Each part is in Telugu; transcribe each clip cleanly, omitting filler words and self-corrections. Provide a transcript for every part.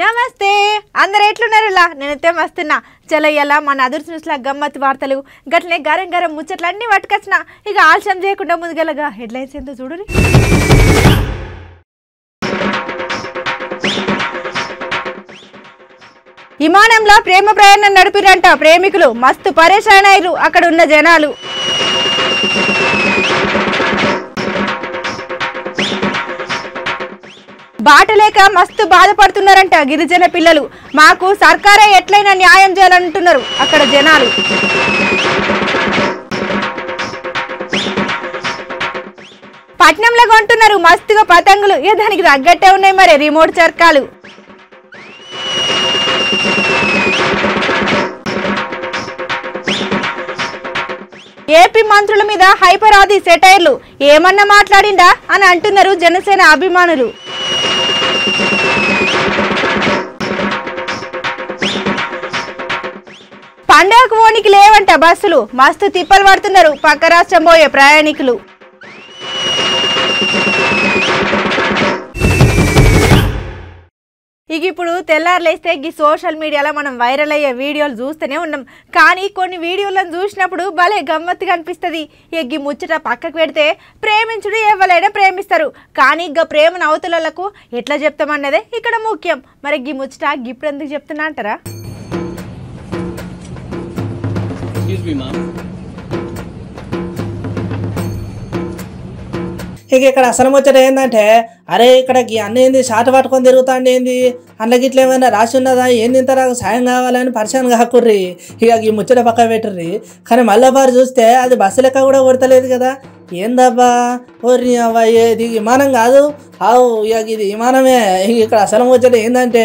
నమస్తే అందరు ఎట్లున్నారులా నేనైతే మస్తున్నా చలో ఇలా మన అదర్స్ న్యూస్లా గమ్మత్ వార్తలు గట్లనే గరం గరం ముచ్చట్లు అన్నీ పట్టుకొచ్చిన ఇక ఆలస్యం చేయకుండా ముందుగలగా హెడ్లైన్స్ ఏంటో చూడురి. విమానంలో ప్రేమ ప్రయాణం నడిపిరంట ప్రేమికులు మస్తు పరేషాన్ అయ్యారు అక్కడ ఉన్న జనాలు. బాటలేక మస్తు బాధపడుతున్నారంట గిరిజన పిల్లలు. మాకు సర్కారే ఎట్లయినా న్యాయం చేయాలంటున్నారు అక్కడ జనాలు. పట్నంలో కొంటున్నారు మస్తుగా పతంగులు, దానికి తగ్గట్టే ఉన్నాయి మరి రిమోట్ చర్కాలు. ఏపీ మంత్రుల మీద హైపర్ ఆది సెటైర్లు, ఏమన్నా మాట్లాడిండా అని అంటున్నారు జనసేన అభిమానులు. పండగకు ఓనికి లేవంట బస్సులు, మస్తు తిప్పలు పడుతున్నారు పక్క రాష్ట్రం పోయే ప్రయాణికులు. ఇక ఇప్పుడు తెల్లారులేస్తే ఈ సోషల్ మీడియాలో మనం వైరల్ అయ్యే వీడియోలు చూస్తూనే ఉన్నాం. కానీ కొన్ని వీడియోలను చూసినప్పుడు భలే గమ్మత్తుగా అనిపిస్తుంది. ఈ ముచ్చట పక్కకు పెడితే ప్రేమించుడు ఎవరైనా ప్రేమిస్తారు, కానీ ఇక ప్రేమను అవతలకు ఎట్లా చెప్తామన్నదే ఇక్కడ ముఖ్యం. మరి ఈ ముచ్చట ఇప్పుడు ఎందుకు చెప్తున్నా అంటారా? ఇక ఇక్కడ అసలు ముచ్చట ఏంటంటే, అరే ఇక్కడ అన్నీ ఏంది షాట పట్టుకొని తిరుగుతాండి ఏంది, అందులోకి ఇట్లా ఏమైనా రాసి ఉన్నదా ఏంది, ఇంత నాకు సాయం కావాలని పరిశాన్ కాకుర్రి. ఇక ఈ ముచ్చట పక్క పెట్టుర్రి. కానీ మళ్ళీ బారు చూస్తే అది బస్సు లెక్క కూడా కొడతలేదు కదా. ఏందబ్బా ఓర్రి అవ్వ, ఇది విమానం కాదు ఆవు, ఇక ఇది విమానమే. ఇక్కడ అసలు ముచ్చట ఏంటంటే,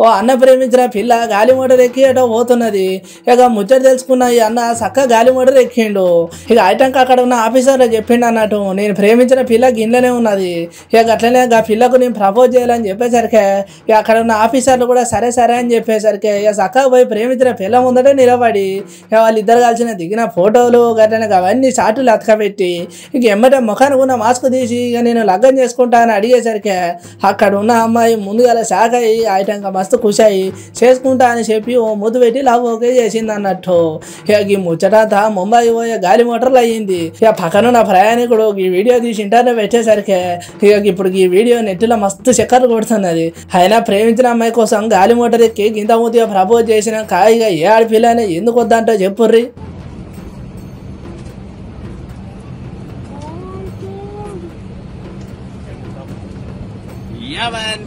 ఓ అన్న ప్రేమించిన పిల్ల గాలి మోటార్ ఎక్కి అటో పోతున్నది. ఇక ముచ్చట తెలుసుకున్న ఈ అన్న చక్కగా గాలి మోటార్ ఎక్కిండు. ఇక ఐటంక అక్కడ ఉన్న ఆఫీసర్లో చెప్పిండు అన్నట్టు, నేను ప్రేమించిన పిల్ల గిన్నెలనే ఉన్నది, ఇక అట్లనే ఆ పిల్లకు నేను ప్రపోజ్ చేయాలని చెప్పేసరికి ఇక అక్కడ ఉన్న ఆఫీసర్లు కూడా సరే సరే అని చెప్పేసరికి ఇక చక్కగా పోయి ప్రేమించిన పిల్ల ముందటే నిలబడి ఇక వాళ్ళిద్దరు కలిసిన దిగిన ఫోటోలు గట్లనే అవన్నీ చాటులు అతకబెట్టి ఇక ఎమ్మటే ముఖానికి ఉన్న మాస్క్ తీసి ఇక నేను లగ్గం చేసుకుంటా అని అడిగేసరికి అక్కడ ఉన్న అమ్మాయి ముందుగా షాక్ అయ్యి ఆయటంగా మస్తు ఖుషి అయ్యి చేసుకుంటా అని చెప్పి ఓ ముద్దు పెట్టి లవ్ ఓకే చేసింది అన్నట్టు. ఇక ఈ ముచ్చటంతా ముంబై పోయే గాలి మోటార్లు అయ్యింది. ఇక పక్కనున్న ప్రయాణికుడు ఈ వీడియో తీసి ఇంటర్నెట్ పెట్టేసరికి ఇక ఇప్పుడు ఈ వీడియో నెట్లో మస్తు చక్కర్లు కొడుతున్నది. అయినా ప్రేమించిన అమ్మాయి కోసం గాలి మోటార్ ఎక్కి గింత మూతిగా ప్రపోజ్ చేసిన కాయిగా ఏ ఆడపిల్లని ఎందుకు వద్దంటో చెప్పుర్రి. Yeah, man.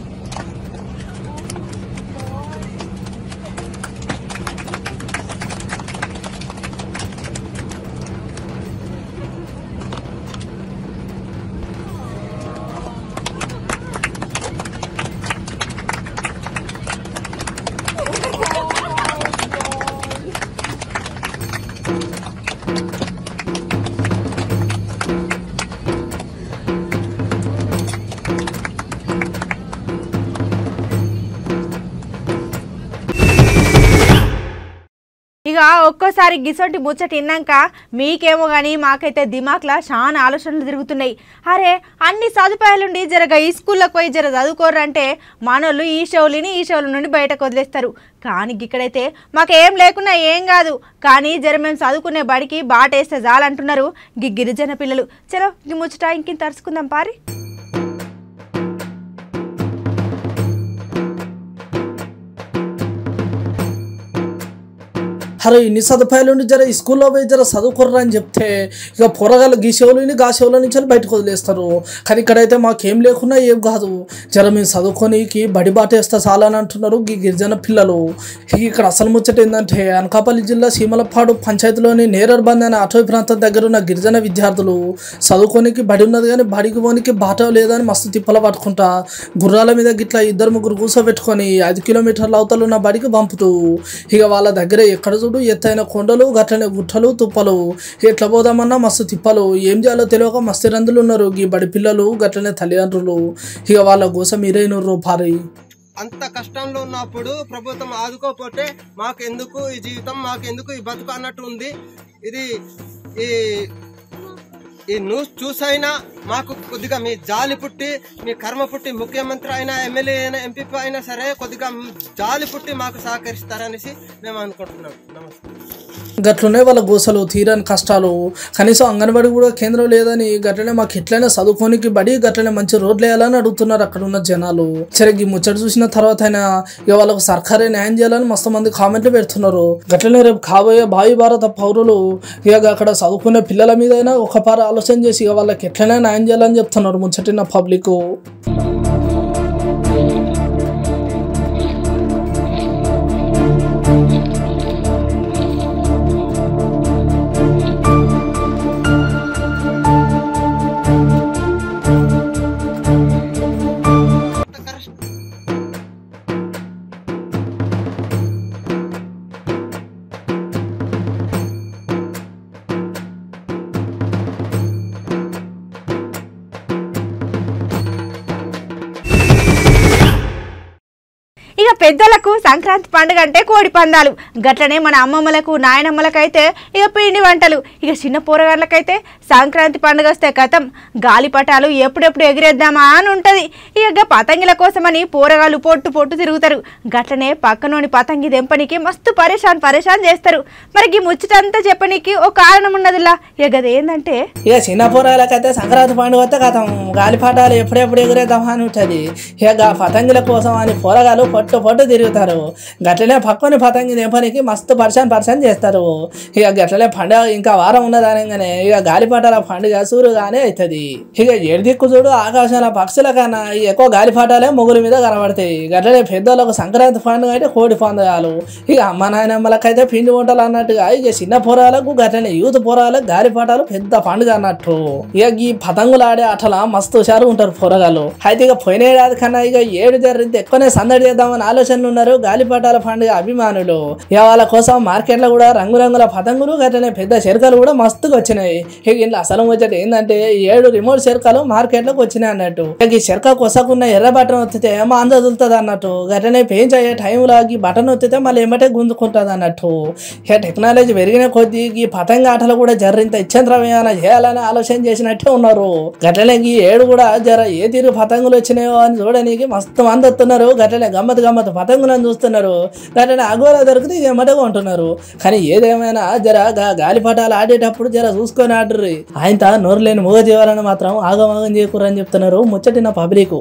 ఇక ఒక్కోసారి గిసొంటి ముచ్చట విన్నాక మీకేమో కానీ మాకైతే దిమాక్లా చాలా ఆలోచనలు తిరుగుతున్నాయి. అరే అన్ని సదుపాయాలుండి జరగ ఈ స్కూల్లోకి పోయి జర చదువుకోరంటే మనోళ్ళు ఈ షోల నుండి బయటకు వదిలేస్తారు. కానీ ఇక్కడైతే మాకేం లేకున్నా ఏం కాదు, కానీ జర మేము చదువుకునే బడికి బాటేస్తే చాలంటున్నారు గిరిజన పిల్లలు. చలో ఈ ముచ్చట ఇంకింత తరుచుకుందాం పారి. అరే ఇన్ని సదుపాయాలు జర ఈ స్కూల్లో పోయి జర చదువుకోర్రా అని చెప్తే ఇక పొరగాలు గీసేవులని గాసేవుల నుంచి బయటకు వదిలేస్తారు. కానీ ఇక్కడైతే మాకేం లేకున్నా ఏం కాదు, జర మేము చదువుకోనికి బడి బాటేస్తా చాలా అని అంటున్నారు ఈ గిరిజన పిల్లలు. ఇక్కడ అసలు ముచ్చట ఏంటంటే, అనకాపల్లి జిల్లా సీమలపాడు పంచాయతీలోని నేరర్బంద్ అనే అటవీ ప్రాంతం దగ్గర ఉన్న గిరిజన విద్యార్థులు చదువుకోనికి బడి ఉన్నది కానీ బడికి పోనికి బాట లేదని మస్తు తిప్పల పట్టుకుంటా గుర్రాల మీద గిట్లా 2-3 కూర్చోబెట్టుకొని 5 కిలోమీటర్ల అవతల ఉన్న బడికి పంపుతూ ఇక వాళ్ళ దగ్గర ఎక్కడ ఎత్తైన కొండలు గట్లనే గుట్టలు తుప్పలు, ఎట్లా పోదామన్నా మస్తు తిప్పలు, ఏం చేయాలో తెలియక మస్తు రందులు ఉన్నారు ఈ బడి పిల్లలు గట్లనే తల్లిదండ్రులు. ఇక వాళ్ళ కోసం మీరైనరు పారి. అంత కష్టంలో ఉన్నప్పుడు ప్రభుత్వం ఆదుకోపోతే మాకెందుకు ఈ జీవితం, మాకెందుకు ఈ బతుకు అన్నట్టు ఉంది. ఇది ఈ ఈ న్యూస్ చూసైనా మాకు కొద్దిగా మీ జాలి పుట్టి, మీ కర్మ పుట్టి, ముఖ్యమంత్రి అయినా, ఎమ్మెల్యే అయినా, ఎంపీ అయినా సరే కొద్దిగా జాలి పుట్టి మాకు సహకరిస్తారనేసి మేము అనుకుంటున్నాం. నమస్తే. గట్లున్నాయి వాళ్ళ గోసలు, తీరని కష్టాలు. కనీసం అంగన్వాడీ కూడా కేంద్రం లేదని గట్లనే మాకు ఎట్లయినా చదువుకోనికి బడి గట్లనే మంచి రోడ్లు వేయాలని అడుగుతున్నారు అక్కడ ఉన్న జనాలు. సరే ఈ ముచ్చట చూసిన తర్వాత అయినా ఇక వాళ్ళకు సర్కారే న్యాయం చేయాలని మస్తు మంది కామెంట్లు పెడుతున్నారు. గట్లనే రేపు కాబోయే భావి భారత పౌరులు ఇక అక్కడ చదువుకునే పిల్లల మీద అయినా ఒక పార ఆలోచన చేసి ఇక వాళ్ళకి ఎట్లయినా న్యాయం చేయాలని చెప్తున్నారు ముచ్చటిన పబ్లిక్. ఇక పెద్దలకు సంక్రాంతి పండుగ అంటే కోడి పందాలు, గట్లనే మన అమ్మమ్మలకు నాయనమ్మలకైతే ఇక పిండి వంటలు, ఇక చిన్న పోరగాళ్ళకైతే సంక్రాంతి పండుగ వస్తే కథం గాలిపటాలు ఎప్పుడెప్పుడు ఎగిరేద్దామా అని ఉంటుంది. ఇక పతంగిల కోసమని పోరగాళ్ళు పొట్టు పొట్టు తిరుగుతారు. గట్లనే పక్కనోని పతంగి దెంపనికి మస్తు పరేషాన్ చేస్తారు. మరి ఈ ముచ్చటంతా చెప్పనీకి ఒక కారణం ఉన్నదిలా. ఇక అదేంటంటే ఇక చిన్న పోరగాళ్ళకైతే సంక్రాంతి పండుగ వస్తే కథం గాలిపటాలు ఎప్పుడెప్పుడు ఎగిరేద్దామా అని ఉంటుంది. ఇక పతంగిల కోసం అని పోరగాళ్ళు పొట్టు తిరుగుతారు. గట్లనే పక్కని పతంగి దెంపనికి మస్తు పరేషాన్ చేస్తారు. ఇక గట్లనే పండుగ ఇంకా వారం ఉన్నదనగానే ఇక గాలిపటాల పండుగ సూరుగానే అవుతుంది. ఇక ఏడు దిక్కు చూడు ఆకాశంలో పక్షుల కన్నా ఎక్కువ గాలిపటాలే మొగుల మీద కనబడతాయి. గట్లనే పెద్దోళ్ళకు సంక్రాంతి పండుగ అయితే కోడి పందాలు, ఇక అమ్మ నాయనమ్మలకైతే పిండి వంటలు అన్నట్టుగా ఇక చిన్న పొరాలకు గట్లనే యూత్ పొరాలకు గాలిపటాలు పెద్ద పండుగ అన్నట్టు. ఇక ఈ పతంగులు ఆడే ఆటల మస్తు హుషారు ఉంటారు పొరగాళ్ళు. అయితే ఇక పోయిన ఏడాది కన్నా ఇక ఏడు జరిగితే ఎక్కువనే సందడి చేద్దామని ఆలోచనలు ఉన్నారు గాలిపటాల పండుగ అభిమానులు. ఇక వాళ్ళ కోసం మార్కెట్లో కూడా రంగురంగుల పతంగులు గట్లనే పెద్ద చెరకలు కూడా మస్తుగా వచ్చినాయి. ఇక ఇంట్లో అసలు వచ్చేది ఏంటంటే 7 రిమోట్ చెరకలు మార్కెట్లోకి వచ్చినాయి అన్నట్టు. ఇక ఈ చెరక కొసకున్న ఎర్ర బటన్ వత్తితే ఏమో అందదులుతుంది అన్నట్టు. గట్లనే పెయింట్ అయ్యే టైంలో ఈ బటన్ వత్తితే మళ్ళీ ఏమంటే గుంజుకుంటుంది అన్నట్టు. ఇక టెక్నాలజీ పెరిగిన కొద్దీ ఈ పతంగ ఆటలు కూడా జర్రింత ఇచ్చంత్రం ఏమైనా చేయాలని ఆలోచన చేసినట్టే ఉన్నారు. గట్లనే ఈ 7 కూడా జర ఏ తీరు పతంగులు వచ్చినాయో అని చూడడానికి మస్తు మంది వస్తున్నారు. గట్లనే గమ్మత్ పతంగులను చూస్తున్నారు. గట్లనే అగోరా దొరికితే ఏమంటే కొంటున్నారు. కానీ ఏదేమైనా జర గాలిపటాలు ఆడేటప్పుడు జర చూసుకొని ఆడరు. ఆయన నోరు లేని మూగ జీవాలను మాత్రం ఆగమాగం చేయకూరని చెప్తున్నారు ముచ్చటిన పబ్లిక్.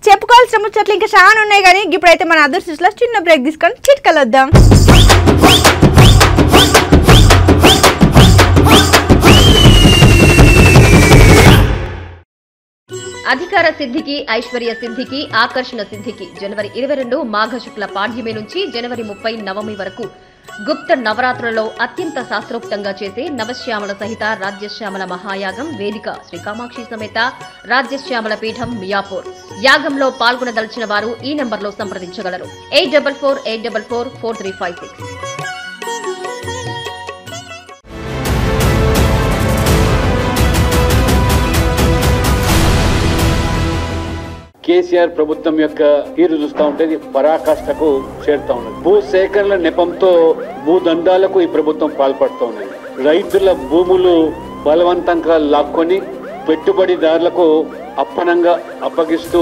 చెప్పుకోవాల్సిన ముచ్చట్లు ఇంకా చాలా ఉన్నాయి, కానీ ఇప్పుడైతే మన అదర్శిలో చిన్న బ్రేక్ తీసుకొని చిట్కలు వద్దాం. అధికార సిద్ధికి, ఐశ్వర్య సిద్ధికి, ఆకర్షణ సిద్ధికి జనవరి 22 మాఘ శుక్ల పాడ్యమి నుంచి జనవరి 30 నవమి వరకు గుప్త నవరాత్రులలో అత్యంత శాస్త్రోక్తంగా చేసే నవశ్యామల సహిత రాజ్యశ్యామల మహాయాగం వేదిక శ్రీ కామాక్షి సమేత రాజ్యశ్యామల పీఠం మియాపూర్. యాగంలో పాల్గొనదలిచిన వారు ఈ నంబర్లో సంప్రదించగలరు 8448444356. కేసీఆర్ ప్రభుత్వం యొక్క తీరు చూస్తూ ఉంటే పరాకాష్ఠకు చేరుతా ఉన్నది. భూ సేకరణల నెపంతో భూదందాలకు ఈ ప్రభుత్వం పాల్పడుతూ ఉన్నది. రైతుల భూములు బలవంతంగా లాక్కొని పెట్టుబడిదారులకు అప్పనంగా అప్పగిస్తూ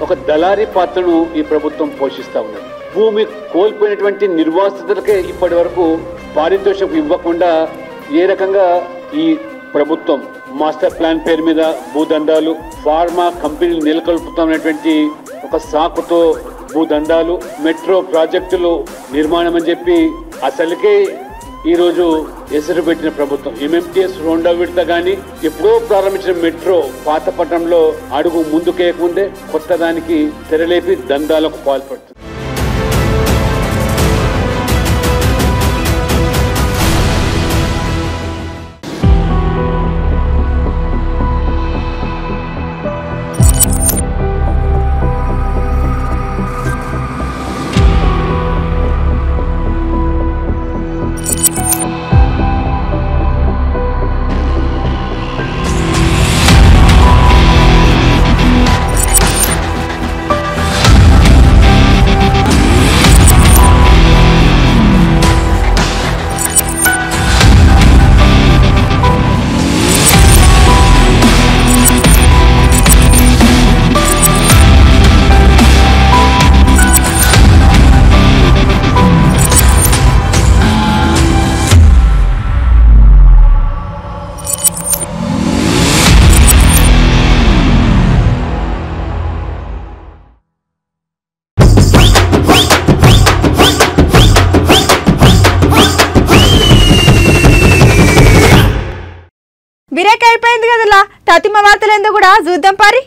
ఒక దళారీ పాత్రను ఈ ప్రభుత్వం పోషిస్తూ ఉన్నది. భూమి కోల్పోయినటువంటి నిర్వాసితులకే ఇప్పటి వరకు పారితోషికం ఇవ్వకుండా ఏ రకంగా ఈ ప్రభుత్వం మాస్టర్ ప్లాన్ పేరు మీద భూదందాలు, ఫార్మా కంపెనీలు నెలకొల్పుతున్నటువంటి ఒక సాకుతో భూదందాలు, మెట్రో ప్రాజెక్టులు నిర్మాణం అని చెప్పి అసలుకే ఈరోజు ఎసరు పెట్టిన ప్రభుత్వం. ఎంఎంటీఎస్ 2వ విడత కానీ ఎప్పుడో ప్రారంభించిన మెట్రో పాతపట్నంలో అడుగు ముందుకేయకముందే కొత్త దానికి తెరలేపి దందాలకు పాల్పడుతుంది. సతిమ వార్తలు ఎందుకు కూడా చూద్దాం పారి.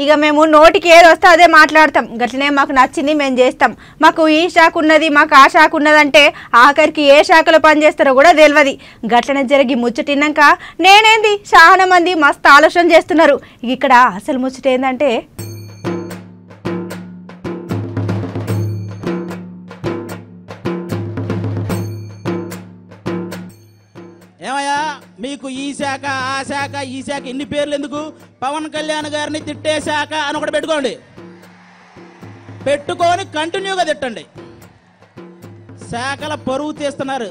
ఇక మేము నోటికి ఏది వస్తే అదే మాట్లాడతాం. గట్లనే మాకు నచ్చింది మేము చేస్తాం. మాకు ఈ శాఖ ఉన్నది, మాకు ఆ శాఖ ఉన్నదంటే ఆఖరికి ఏ శాఖలో పనిచేస్తారో కూడా తెలియదు. గట్లనే జరిగి ముచ్చటిన్నాక నేనేంది చాలా మంది మస్తు ఆలోచన చేస్తున్నారు. ఇక్కడ అసలు ముచ్చట ఏంటంటే ఏమయ్యా మీకు ఈ శాఖ ఆ శాఖ ఈ శాఖ ఇన్ని పేర్లు ఎందుకు? పవన్ కళ్యాణ్ గారిని తిట్టే శాఖ అని ఒకటి పెట్టుకోండి. పెట్టుకొని కంటిన్యూగా తిట్టండి. శాఖల పరువు తీస్తున్నారు.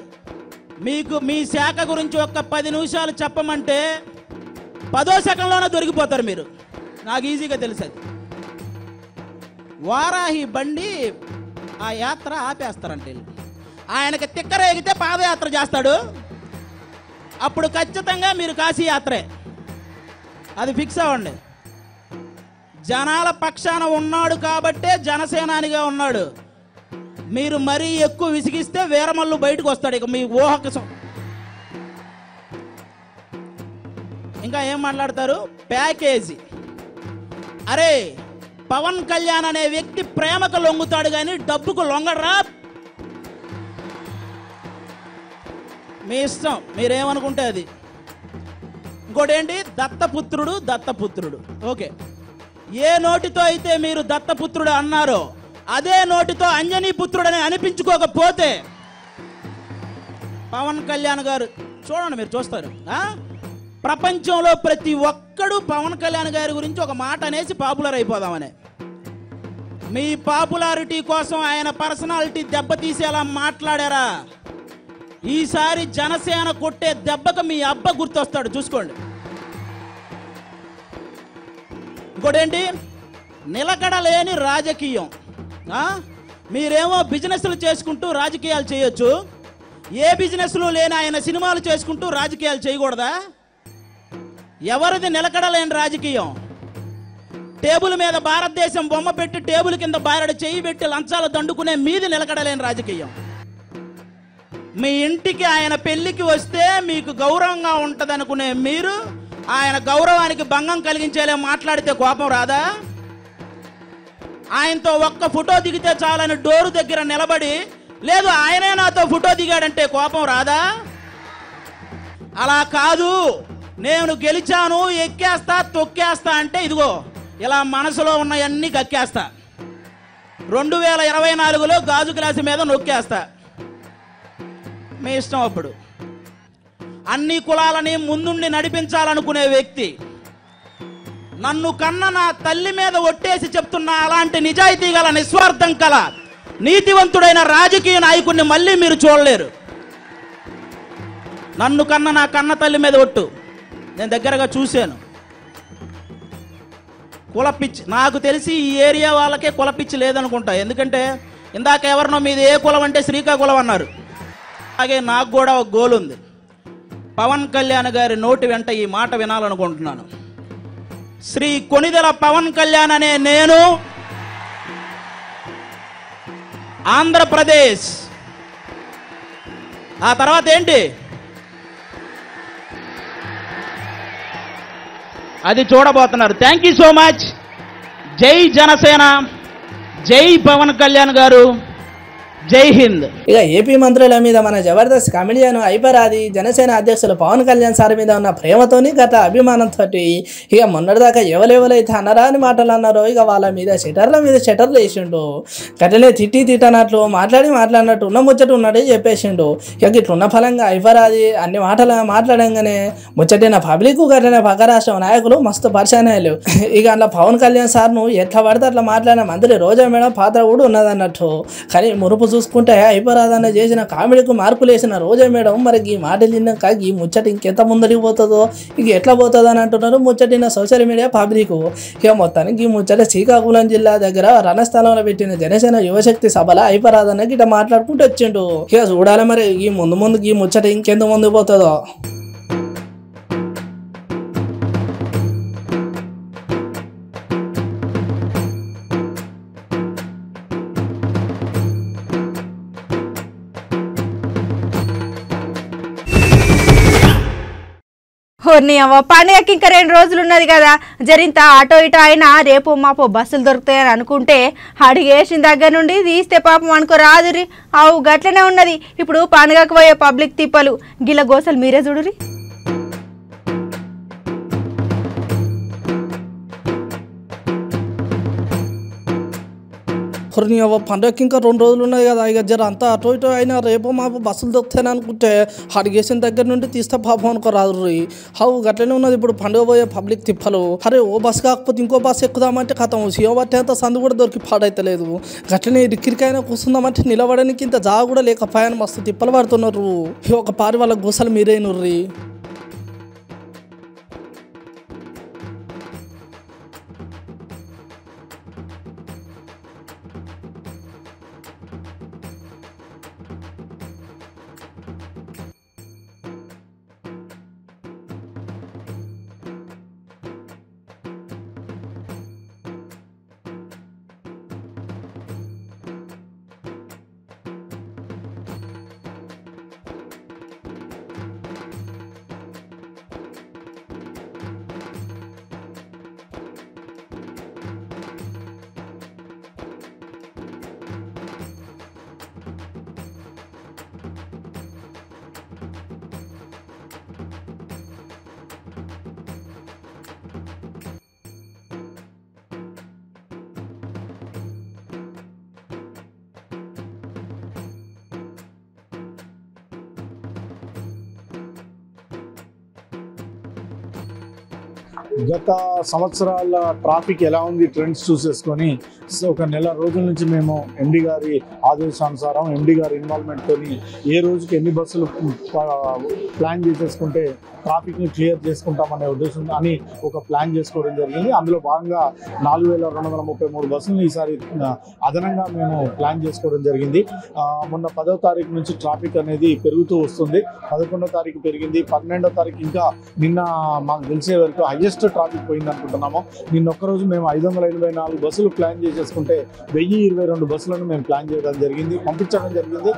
మీకు మీ శాఖ గురించి ఒక్క 10 నిమిషాలు చెప్పమంటే 10వ సెకండ్లోనే దొరికిపోతారు మీరు. నాకు ఈజీగా తెలుసు. అది వారాహి బండి ఆ యాత్ర ఆపేస్తారంటే ఆయనకి తిక్కరేగితే పాదయాత్ర చేస్తాడు. అప్పుడు ఖచ్చితంగా మీరు కాశీ యాత్రే. అది ఫిక్స్ అవ్వండి. జనాల పక్షాన ఉన్నాడు కాబట్టే జనసేనానిగా ఉన్నాడు. మీరు మరీ ఎక్కువ విసిగిస్తే వీరమల్లు బయటకు వస్తాడు. ఇక మీ ఊహకు ఇంకా ఏం మాట్లాడతారు? ప్యాకేజీ. అరే పవన్ కళ్యాణ్ అనే వ్యక్తి ప్రేమకు లొంగుతాడు కానీ డబ్బుకు లొంగడరా. మీ ఇష్టం, మీరేమనుకుంటే అది. ఇంకోటి ఏంటి? దత్తపుత్రుడు. ఓకే, ఏ నోటితో అయితే మీరు దత్తపుత్రుడు అన్నారో అదే నోటితో అంజనీ పుత్రుడని అనిపించుకోకపోతే పవన్ కళ్యాణ్ గారు చూడండి, మీరు చూస్తారు. ప్రపంచంలో ప్రతి ఒక్కడు పవన్ కళ్యాణ్ గారి గురించి ఒక మాట అనేసి పాపులర్ అయిపోదామని. మీ పాపులారిటీ కోసం ఆయన పర్సనాలిటీ దెబ్బతీసేలా మాట్లాడారా? ఈసారి జనసేన కొట్టే దెబ్బకు మీ అబ్బ గుర్తొస్తాడు, చూసుకోండి. ఇంకోటేంటి? నిలకడలేని రాజకీయం. మీరేమో బిజినెస్లు చేసుకుంటూ రాజకీయాలు చేయొచ్చు. ఏ బిజినెస్లు లేని ఆయన సినిమాలు చేసుకుంటూ రాజకీయాలు చేయకూడదా? ఎవరిది నిలకడలేని రాజకీయం? టేబుల్ మీద భారతదేశం బొమ్మ పెట్టి టేబుల్ కింద బారెడు చేయి పెట్టి లంచాలు దండుకునే మీది నిలకడలేని రాజకీయం. మీ ఇంటికి ఆయన పెళ్లికి వస్తే మీకు గౌరవంగా ఉంటుంది అనుకునే మీరు ఆయన గౌరవానికి భంగం కలిగించేలా మాట్లాడితే కోపం రాదా? ఆయనతో ఒక్క ఫోటో దిగితే చాలని డోరు దగ్గర నిలబడి లేదు ఆయనే నాతో ఫోటో దిగాడంటే కోపం రాదా? అలా కాదు, నేను గెలిచాను ఎక్కేస్తా తొక్కేస్తా అంటే ఇదిగో ఇలా మనసులో ఉన్నవన్నీ కక్కేస్తా. 2024లో గాజు గ్లాసు మీద నొక్కేస్తా. మీ ఇష్టం. అప్పుడు అన్ని కులాలని ముందుండి నడిపించాలనుకునే వ్యక్తి, నన్ను కన్న నా తల్లి మీద ఒట్టేసి చెప్తున్నా అలాంటి నిజాయితీ గల నిస్వార్థం కల నీతివంతుడైన రాజకీయ నాయకుడిని మళ్ళీ మీరు చూడలేరు. నన్ను కన్న నా కన్న తల్లి మీద ఒట్టు నేను దగ్గరగా చూశాను. కులపిచ్చి నాకు తెలిసి ఈ ఏరియా వాళ్ళకే కులపిచ్చి లేదనుకుంటా. ఎందుకంటే ఇందాక ఎవరినో మీది ఏ కులం అంటే శ్రీకాకుళం అన్నారు. అలాగే నాకు కూడా ఒక గోల్ ఉంది. పవన్ కళ్యాణ్ గారి నోటి వెంట ఈ మాట వినాలనుకుంటున్నాను. శ్రీ కొణిదెల పవన్ కళ్యాణ్ అనే నేను ఆంధ్రప్రదేశ్, ఆ తర్వాత ఏంటి అది చూడబోతున్నారు. Thank you so much. జై జనసేన, జై పవన్ కళ్యాణ్ గారు, జై హింద్. ఇక ఏపీ మంత్రుల మీద మన జబర్దస్త్ కమెడియన్ ఐపరాది జనసేన అధ్యక్షులు పవన్ కళ్యాణ్ సార్ మీద ఉన్న ప్రేమతోని గత అభిమానంతో ఇక మొన్నటిదాకా ఎవరెవరైతే అన్నరాని మాటలు అన్నారో ఇక వాళ్ళ మీద షటర్ల మీద షటర్లు వేసిండు. గట్లనే తిట్టనట్లు మాట్లాడినట్టు ఉన్న ముచ్చట ఉన్నట్టు చెప్పేసిండు. ఇక ఇట్లున్న ఫలంగా ఐపరాది అన్ని మాటలు మాట్లాడంగానే ముచ్చటిన పబ్లిక్ గట్లనే పక్క రాష్ట్రం నాయకులు మస్తు పరిశానాలు. ఇక అట్లా పవన్ కళ్యాణ్ సార్ను ఎట్లా పడితే అట్లా మాట్లాడిన మంత్రి రోజా మేడం పాత్ర కూడా ఉన్నదన్నట్టు. కానీ మురుపు చూసుకుంటే ఐపరాధన చేసిన కామెడీకు మార్కులు వేసిన రోజా మేడం మరి ఈ మాటలు విన్నాక ఈ ముచ్చట ఇంకెంత ముందరికి పోతుందో ఇక ఎట్లా పోతుందో అని అంటున్నారు ముచ్చటిన సోషల్ మీడియా పబ్లిక్. ఇక మొత్తానికి ఈ ముచ్చట శ్రీకాకుళం జిల్లా దగ్గర రణస్థలంలో పెట్టిన జనసేన యువశక్తి సభలో ఐపరాధన గిట్ట మాట్లాడుకుంటూ వచ్చిండు. ఇక చూడాలి మరి ఈ ముందు ఈ ముచ్చట ఇంకెంత ముందుకు పోతుందో. హోర్ని అవ్వ పండుగకి ఇంకా 2 రోజులు ఉన్నది కదా, జరింత ఆటో ఇటో అయినా రేపు మాపో బస్సులు దొరుకుతాయని అనుకుంటే అడిగేసిన దగ్గర నుండి తీస్తే పాపం అనుకో రాదురి. అవు గట్లనే ఉన్నది ఇప్పుడు పండుగకు పోయే పబ్లిక్ తిప్పలు. గిల్ల గోసలు మీరే చూడురి. కొన్ని పండుగకి ఇంకా 2 రోజులు ఉన్నాయి కదా, ఇక జర అంతా అటో ఇటో అయినా రేపు మాపు బస్సులు దొరుకుతాయని అనుకుంటే అడిగేసిన దగ్గర నుండి తీస్తే పాపం అనుకో రాదు. హవు గట్లనే ఉన్నది ఇప్పుడు పండుగ పోయే పబ్లిక్ తిప్పలు. అరే ఓ బస్సు కాకపోతే ఇంకో బస్సు ఎక్కుదామంటే కథం సీఓబట్టి అంత సందు కూడా దొరికి పాడైతలేదు. గట్లనే ఇరికిరికైనా కూర్చుందామంటే నిలబడడానికి ఇంత జాగ కూడా లేకపోయాని మస్తు తిప్పలు పడుతున్నారు. ఒక పారి వాళ్ళ గోసలు మీరేనుర్రి. గత సంవత్సరాల ట్రాఫిక్ ఎలా ఉంది ట్రెండ్స్ చూసేసుకొని ఒక నెల రోజుల నుంచి మేము ఎండి గారి ఆదేశానుసారం ఎండి గారి ఇన్వాల్వ్మెంట్తోని ఏ రోజుకి ఎన్ని బస్సులు ప్లాన్ చేసేసుకుంటే ట్రాఫిక్ని క్లియర్ చేసుకుంటామనే ఉద్దేశం అని ఒక ప్లాన్ చేసుకోవడం జరిగింది. అందులో భాగంగా 4233 బస్సులను ఈసారి అదనంగా మేము ప్లాన్ చేసుకోవడం జరిగింది. మొన్న 10వ తారీఖు నుంచి ట్రాఫిక్ అనేది పెరుగుతూ వస్తుంది. 11వ తారీఖు పెరిగింది, 12వ తారీఖు ఇంకా నిన్న మాకు తెలిసే వరకు హైయెస్ట్ ట్రాఫిక్ పోయింది అనుకుంటున్నాము. నిన్న ఒక్కరోజు మేము 584 బస్సులు ప్లాన్ చేసేసుకుంటే 1022 బస్సులను మేము ప్లాన్ చేయడం జరిగింది, పంపించడం జరిగింది.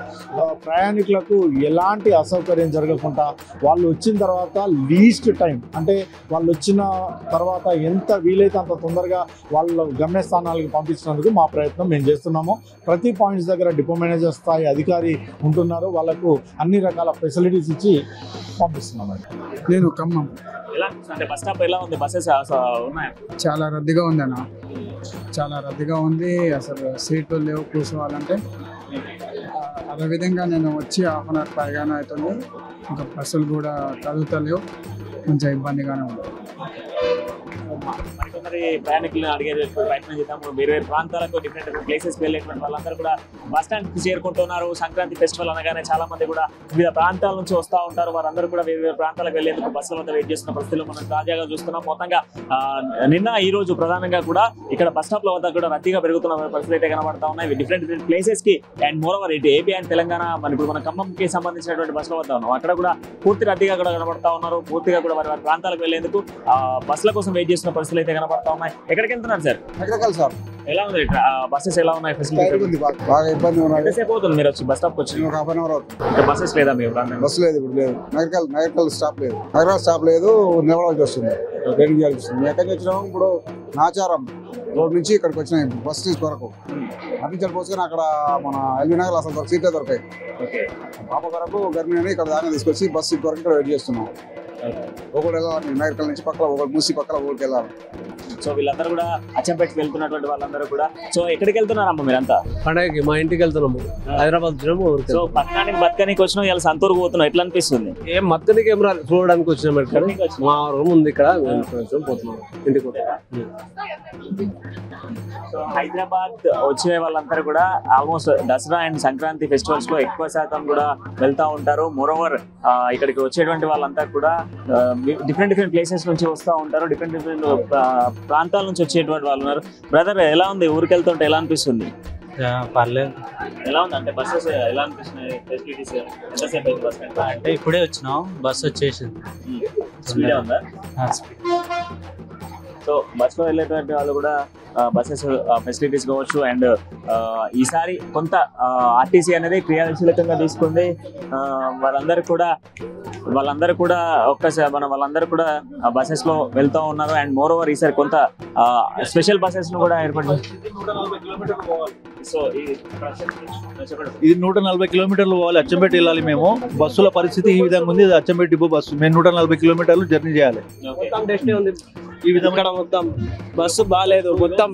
ప్రయాణికులకు ఎలాంటి అసౌకర్యం జరగకుండా వాళ్ళు వచ్చిన తర్వాత లీస్ట్ టైం అంటే వాళ్ళు వచ్చిన తర్వాత ఎంత వీలైతే అంత తొందరగా వాళ్ళ గమ్యస్థానాలకు పంపించినందుకు మా ప్రయత్నం మేము చేస్తున్నాము. ప్రతి పాయింట్స్ దగ్గర డిపో మేనేజర్ స్థాయి అధికారి ఉంటున్నారు, వాళ్ళకు అన్ని రకాల ఫెసిలిటీస్ ఇచ్చి పంపిస్తున్నామండి. నేను ఖమ్మం. అంటే బస్ స్టాప్ ఎలా ఉంది? బస్సెస్ ఉన్నాయా? చాలా రద్దీగా ఉంది అన్న, చాలా రద్దీగా ఉంది. అసలు సీట్లు లేవు కూర్చోవాలంటే. అదేవిధంగా నేను వచ్చి హాఫ్ అన్ అవర్ పైగానే అవుతుంది, ఇంకా బస్సులు కూడా కదులుతలేవు, కొంచెం ఇబ్బందిగానే ఉంది. మరికొందరి ప్రయాణికులను అడిగే ప్రయత్నం చేద్దాము. వేరు వేరు ప్రాంతాలకు డిఫరెంట్ ప్లేసెస్కి వెళ్ళేటువంటి వాళ్ళందరూ కూడా బస్ స్టాండ్కి చేరుకుంటున్నారు. సంక్రాంతి ఫెస్టివల్ అనగానే చాలా మంది కూడా వివిధ ప్రాంతాల నుంచి వస్తూ ఉంటారు. వారందరూ కూడా వేరు వేరు ప్రాంతాలకు వెళ్లేందుకు బస్సుల వద్ద వెయిట్ చేస్తున్న పరిస్థితుల్లో మనం తాజాగా చూస్తున్నాం. మొత్తంగా నిన్న ఈ రోజు ప్రధానంగా కూడా ఇక్కడ బస్ స్టాప్ల వద్ద కూడా రద్దీగా పెరుగుతున్న పరిస్థితులు అయితే కనబడతా ఉన్నాయి. డిఫరెంట్ ప్లేసెస్కి అండ్ మోర్ ఓవర్ ఇటు ఏపీ అండ్ తెలంగాణ ఇప్పుడు మన ఖమ్మంకి సంబంధించినటువంటి బస్సుల వద్ద ఉన్నాం. అక్కడ కూడా పూర్తి రద్దీగా కూడా కనబడతా ఉన్నారు. పూర్తిగా కూడా వారి వారి ప్రాంతాలకు వెళ్లేందుకు బస్సుల కోసం వెయిట్ చేస్తున్న పరిస్థితులు అయితే కనబడతా ఉన్నాయి. ఎక్కడికి వెళ్తున్నారు సార్? సార్ ఎలా ఉంది బస్సెస్ ఎలా ఉన్నాయి? ఫెసిలిటీ బాగా ఇబ్బంది ఉన్నాయి. ఎంతసేపు అవుతుంది మీరు వచ్చి బస్ స్టాప్ వచ్చి? ఒక హాఫ్ అన్ అవర్ అవుతుంది. బస్సెస్ లేదా మీ బస్సు లేదు, ఇప్పుడు లేదు. నగరికల్ స్టాప్ లేదు, నగరికల్ స్టాప్ లేదు. నిలబడాల్సి వస్తుంది, వెయిటింగ్ చేయాల్సి వస్తుంది. ఎక్కడికి వచ్చినాము ఇప్పుడు నాచారం రోడ్ నుంచి ఇక్కడికి వచ్చినాయి బస్ కొరకు. అటు పోసుకొని అక్కడ మన ఎల్బీ నగర్ అసలు సీట్లే దొరికాయి. పాప కొరకు గర్మిణి అని ఇక్కడ దాకా తీసుకొచ్చి బస్ సీట్ కొరకు ఇక్కడ వెయిట్ చేస్తున్నాం. ఒకటి వెళ్ళాలి నగరికల్ నుంచి పక్కన, ఒకటి మూసి పక్కన ఒకటి వెళ్ళాలి. సో వీళ్ళందరూ కూడా అచ్చంపేటకి వెళ్తున్నటువంటి వాళ్ళందరూ కూడా. సో ఎక్కడికి వెళ్తున్నారమ్మా మీరంతా? పండగకి మా ఇంటికి వెళ్తున్నాము, హైదరాబాద్ వచ్చినాము. సో పక్కనానికి బతకనికి వచ్చినాం, ఇలా సంతూరుకు పోతున్నాం. ఎట్లా అనిపిస్తుంది? ఏం మత్తనికి ఏం రాదు, చూడడానికి వచ్చినాం. ఇక్కడ మా రూమ్ ఉంది, ఇక్కడ పోతున్నాం ఇంటికి. సో హైదరాబాద్ వచ్చే వాళ్ళందరూ కూడా almost Dasara and Sankranti festivals లో ఎక్కువ శాతం కూడా వెళ్తా ఉంటారు. మోరోవర్ ఇక్కడికి వచ్చేటువంటి వాళ్ళంతా కూడా డిఫరెంట్ ప్లేసెస్ నుంచి వస్తూ ఉంటారు. డిఫరెంట్ ప్రాంతాల నుంచి వచ్చేటువంటి వాళ్ళు ఉన్నారు. బ్రదర్ ఎలా ఉంది? ఊరికి వెళ్తుంటే ఎలా అనిపిస్తుంది? పర్లేదు. ఎలా ఉంది అంటే బస్సెస్ ఎలా అనిపిస్తున్నాయి? ఫెసిలిటీస్ ఎంతసేపు అయింది బస్ అంటే ఇప్పుడే వచ్చినాం, బస్ వచ్చేసింది. స్పీడ్ ఉందా? సో బస్సులో వెళ్ళేటువంటి వాళ్ళు కూడా బస్సెస్ ఫెసిలిటీస్ కావచ్చు. అండ్ ఈసారి కొంత ఆర్టీసీ అనేది క్రియాశీలకంగా తీసుకుంది. వాళ్ళందరూ కూడా ఒక్కసారి వాళ్ళందరూ కూడా బస్సెస్ లో వెళ్తూ ఉన్నారు. అండ్ మోర్ ఓవర్ ఈసారి కొంత స్పెషల్ బస్సెస్ ను కూడా ఏర్పాటు. సో ఇది 140 కిలోమీటర్లు పోవాలి, అచ్చంపేట వెళ్ళాలి. మేము బస్సుల పరిస్థితి ఈ విధంగా ఉంది. అచ్చంపేట డిపో బస్సు మేము 140 కిలోమీటర్లు జర్నీ చేయాలి. ఈ విధంగా మొత్తం బస్సు బాగాలేదు, మొత్తం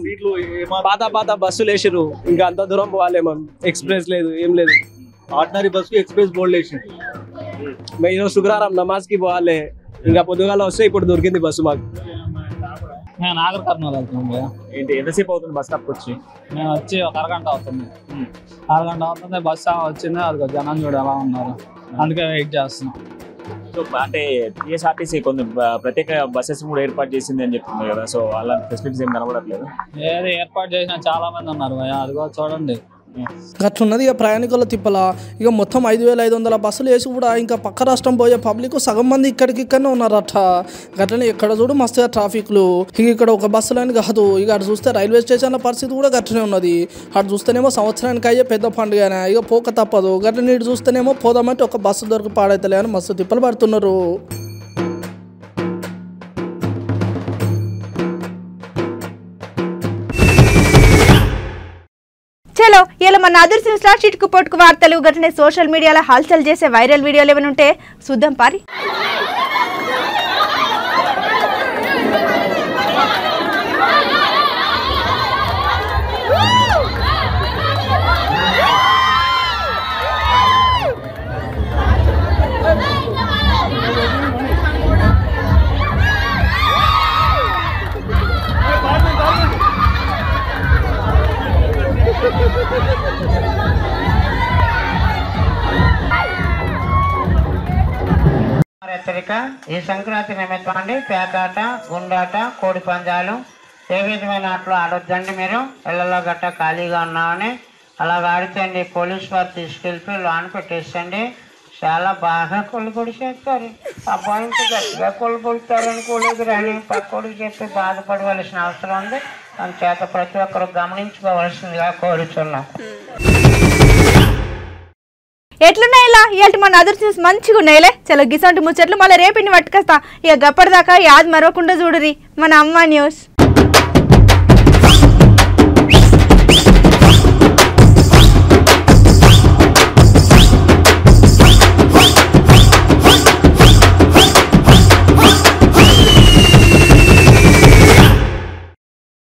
పాత బస్సులు వేసిర్రు. ఇంకా అంత దూరం పోవాలి, ఎక్స్ప్రెస్ లేదు, ఏం లేదు. ఆర్డినరీ బస్సు ఎక్స్ప్రెస్ బోర్డు వేసింది. మేము ఈరోజు శుక్రవారం నమాజ్ కి పోవాలి. ఇంకా పొద్దుగాల వస్తే ఇప్పుడు దొరికింది బస్సు మాకు. నేను నాగర్ కర్నూలు వెళ్తున్నాను. ఏంటి ఎంతసేపు అవుతుంది బస్ స్టాప్ వచ్చి? నేను వచ్చి ఒక అరగంట అవుతుంది. అరగంట అవుతుంది, బస్సు వచ్చింది. అది జనం చూడు ఎలా ఉన్నారు, అందుకే వెయిట్ చేస్తున్నాం. సో అంటే టీఎస్ఆర్టీసీ కొన్ని ప్రత్యేక బస్సెస్ కూడా ఏర్పాటు చేసింది అని చెప్తుంది కదా. సో అలాంటి ఫెసిలిటీస్ ఏం కనబడట్లేదు. ఏది ఏర్పాటు చేసిన చాలా మంది ఉన్నారు, అదిగో చూడండి. గట్లున్నది ఇక ప్రయాణికుల తిప్పల. ఇక మొత్తం 5500 బస్సులు వేసి కూడా ఇంకా పక్క రాష్ట్రం పోయే పబ్లిక్ సగం మంది ఇక్కడికిక్కడనే ఉన్నారట. గట్లనే ఎక్కడ చూడు మస్తుగా ట్రాఫిక్లు. ఇక ఇక్కడ ఒక బస్సులని కాదు, ఇక అటు చూస్తే రైల్వే స్టేషన్ల పరిస్థితి కూడా గట్లనే ఉన్నది. అటు చూస్తేనేమో సంవత్సరానికి అయ్యే పెద్ద పండుగనే, ఇక పోక తప్పదు. గట్ల నీటి చూస్తేనేమో పోదామంటే ఒక బస్సు దొరికి పాడైతలే అని మస్తు తిప్పలు పడుతున్నారు. చలో ఇలా మన అదర్శం స్లాట్ షీట్కు పొట్టుకు వార్తలు గట్లనే సోషల్ మీడియాలో హల్చల్ చేసే వైరల్ వీడియోలు ఏమైనా ఉంటే చూద్దాం పారి. హెచ్చరిక. ఈ సంక్రాంతి నిమిత్తం పేకాట, గుండాట, కోడి పందాలు ఏ విధమైన ఆటలు ఆడొద్దండి. మీరు ఇళ్లలో గట్ట ఖాళీగా ఉన్నామని అలాగ ఆడితే పోలీసు వారు తీసుకెళ్ళి లోన్ పెట్టేసండి. చాలా బాగా కొలుగొడి చేస్తారు. అబ్బాయికి గట్టిగా కొలుగొడతారని కూడదు రాని పక్కోడికి చెప్పి బాధపడవలసిన అవసరం ఉంది. అందుచేత ప్రతి ఒక్కరు గమనించుకోవాల్సిందిగా కోరుచున్నాం. ఎట్లున్నాయి ఇలా ఇవాళ మన అదర్శ మంచిగా ఉన్నాయిలే. చలో గిసంటి ముచ్చట్లు మళ్ళీ రేపు పట్టుకొస్తా. ఇక గప్పటిదాకా యాద్ మరవకుండా చూడురి మన అమ్మ న్యూస్.